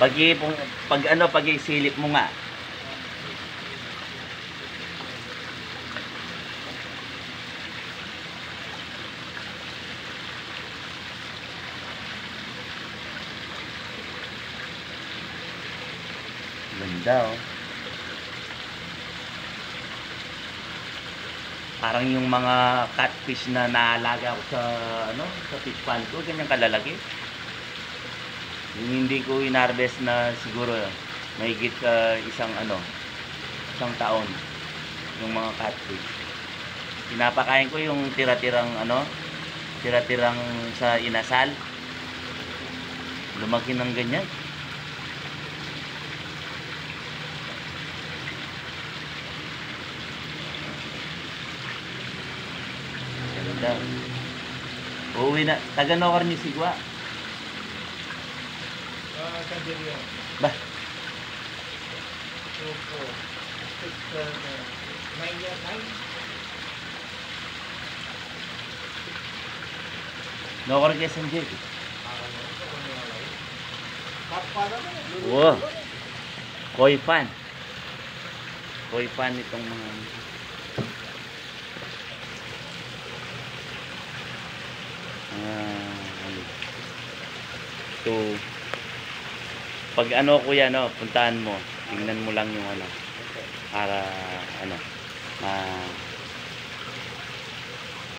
Pag isilip mo nga. Ganda oh. Parang yung mga catfish na naalaga ko sa fish pond ko, ganyan kalalaki. Yung hindi ko inharvest na siguro mahigit isang taon yung mga catfish. Pinapakain ko yung tira-tirang sa inasal. Lumaki ng ganyan. Ganda. Uuwi na. Taga Nokar ni Sigwa. Bah. Nokar kay Sanjay. Wow. Koi pan. Koi pan itong mga ito. Pag kuya puntahan mo, tingnan mo lang yung para